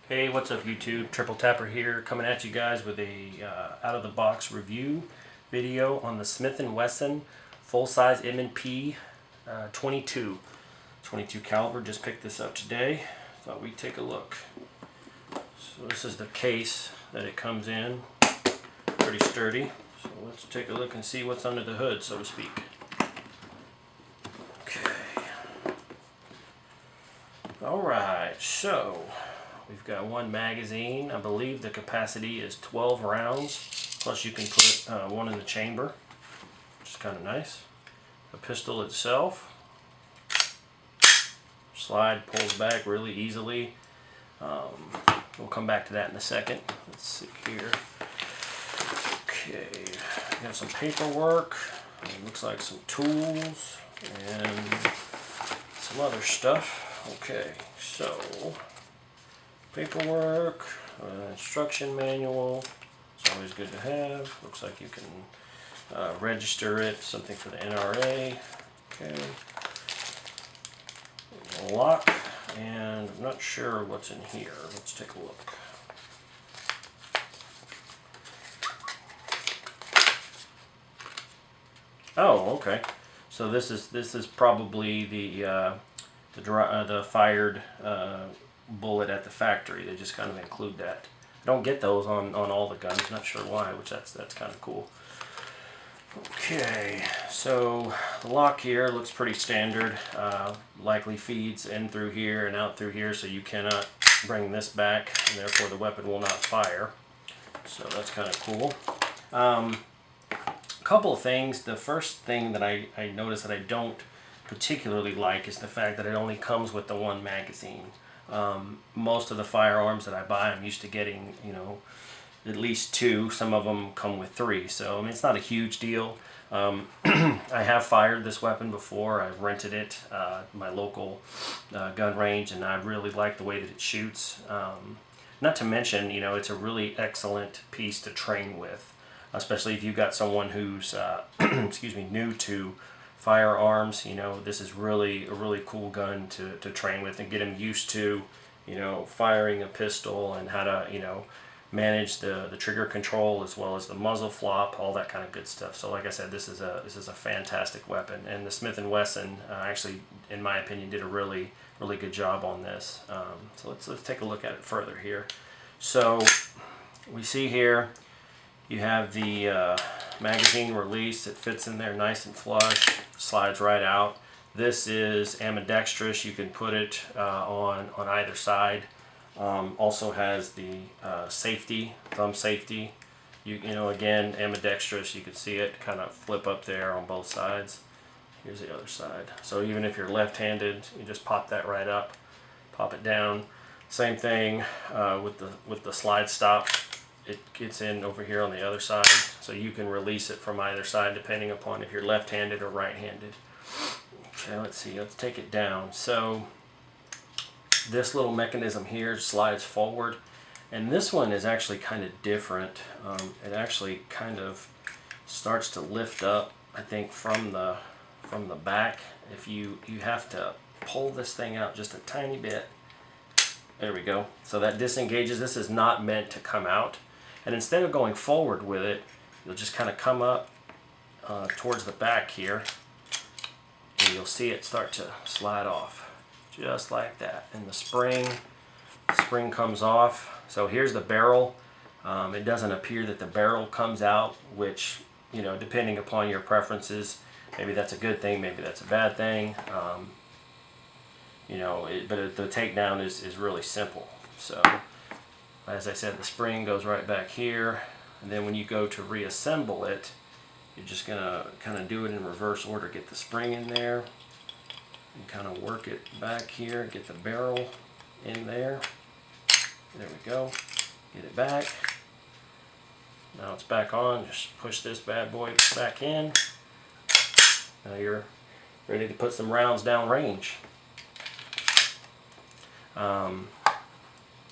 Hey, what's up YouTube? Triple Tapper here, coming at you guys with a out-of-the-box review video on the Smith & Wesson full-size M&P 22 caliber. Just picked this up today. Thought we'd take a look. So this is the case that it comes in. Pretty sturdy. So let's take a look and see what's under the hood, so to speak. Okay. Alright, so we've got one magazine. I believe the capacity is 12 rounds. Plus you can put one in the chamber, which is kind of nice. The pistol itself. Slide pulls back really easily. We'll come back to that in a second. Let's see here. Okay, we have some paperwork. It looks like some tools and some other stuff. Okay, so paperwork, instruction manual, it's always good to have. Looks like you can register it, something for the NRA. Okay. A lock, and I'm not sure what's in here. Let's take a look. Oh, okay. So this is probably the fired bullet at the factory. They just kind of include that. I don't get those on all the guns. Not sure why, which that's kind of cool. Okay, so the lock here looks pretty standard. Likely feeds in through here and out through here, so you cannot bring this back, and therefore the weapon will not fire. So that's kind of cool. A couple of things. The first thing that I noticed that I don't particularly like is the fact that it only comes with the one magazine. Most of the firearms that I buy, I'm used to getting, at least two. Some of them come with three, so I mean, it's not a huge deal. I have fired this weapon before. I've rented it at my local gun range, and I really like the way that it shoots. Not to mention, it's a really excellent piece to train with, especially if you've got someone who's excuse me, new to firearms. This is really a really cool gun to train with and get them used to, firing a pistol and how to, manage the trigger control as well as the muzzle flop, all that kind of good stuff. So like I said, this is a fantastic weapon, and the Smith & Wesson actually, in my opinion, did a really good job on this. So let's take a look at it further here. So we see here you have the magazine release. It fits in there nice and flush, slides right out. This is ambidextrous. You can put it on either side. Also has the safety, thumb safety. Again, ambidextrous. You can see it kind of flip up there on both sides. Here's the other side. So even if you're left-handed, you just pop that right up, pop it down. Same thing with the slide stop. It gets in over here on the other side, so you can release it from either side depending upon if you're left-handed or right-handed. Okay, let's see. Let's take it down. So this little mechanism here slides forward, and this one is actually kind of different. It actually kind of starts to lift up, I think, from the back. If you have to pull this thing out just a tiny bit. There we go. So that disengages. This is not meant to come out. And instead of going forward with it, you'll just kind of come up towards the back here, and you'll see it start to slide off, just like that. And the spring comes off. So here's the barrel. It doesn't appear that the barrel comes out, which, depending upon your preferences, maybe that's a good thing, maybe that's a bad thing. But the takedown is really simple. So as I said, the spring goes right back here, and then when you go to reassemble it, you're just gonna kind of do it in reverse order. Get the spring in there and kind of work it back here. Get the barrel in there. There we go. Get it back. Now it's back on. Just push this bad boy back in. Now you're ready to put some rounds down range.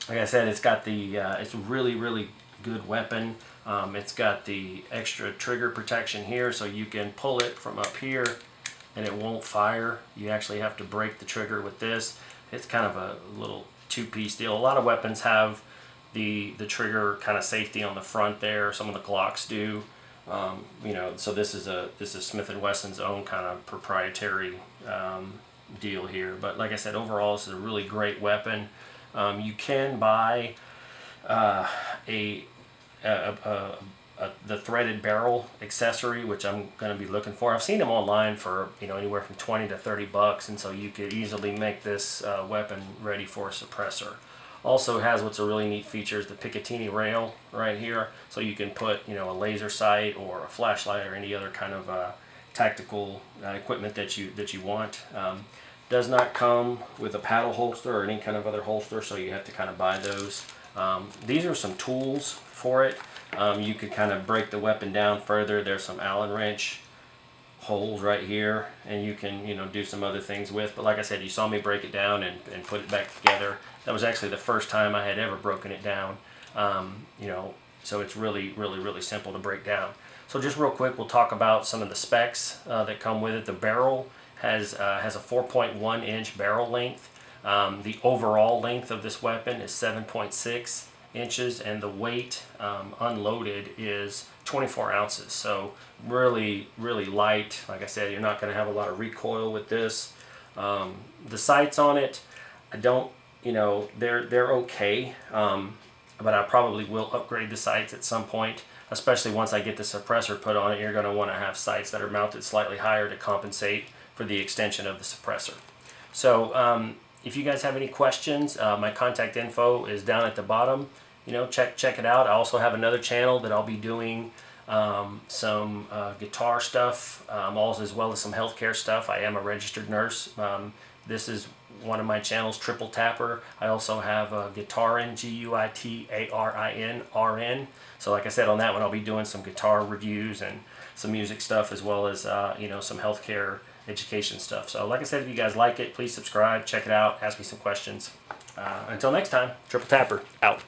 Like I said, it's got the it's a really good weapon. It's got the extra trigger protection here, so you can pull it from up here and it won't fire. You actually have to break the trigger with this. It's kind of a little two-piece deal. A lot of weapons have the trigger kind of safety on the front there. Some of the Glocks do. You know, so this is Smith & Wesson's own kind of proprietary deal here. But like I said, overall, this is a really great weapon. You can buy the threaded barrel accessory, which I'm going to be looking for. I've seen them online for, you know, anywhere from 20 to 30 bucks, and so you could easily make this weapon ready for a suppressor. Also has what's a really neat feature is the Picatinny rail right here, so you can put, you know, a laser sight or a flashlight or any other kind of tactical equipment that you want. Does not come with a paddle holster or any kind of other holster, so you have to kind of buy those. These are some tools for it. You could kind of break the weapon down further. There's some Allen wrench holes right here, and you can, you know, do some other things with. But like I said, you saw me break it down and put it back together. That was actually the first time I had ever broken it down. You know, so it's really simple to break down. So just real quick, we'll talk about some of the specs that come with it. The barrel has a 4.1 inch barrel length. The overall length of this weapon is 7.6 inches, and the weight unloaded is 24 ounces. So really light. Like I said, you're not going to have a lot of recoil with this. The sights on it, I don't, you know, they're okay, but I probably will upgrade the sights at some point, especially once I get the suppressor put on it. You're going to want to have sights that are mounted slightly higher to compensate for the extension of the suppressor. So if you guys have any questions, my contact info is down at the bottom. You know, check it out. I also have another channel that I'll be doing some guitar stuff, also as well as some healthcare stuff. I am a registered nurse. This is one of my channels, Triple Tapper. I also have Guitarin, Guitarin RN. So like I said, on that one I'll be doing some guitar reviews and some music stuff, as well as you know, some healthcare education stuff. So like I said, if you guys like it, please subscribe, check it out, ask me some questions. Until next time, Triple Tapper out.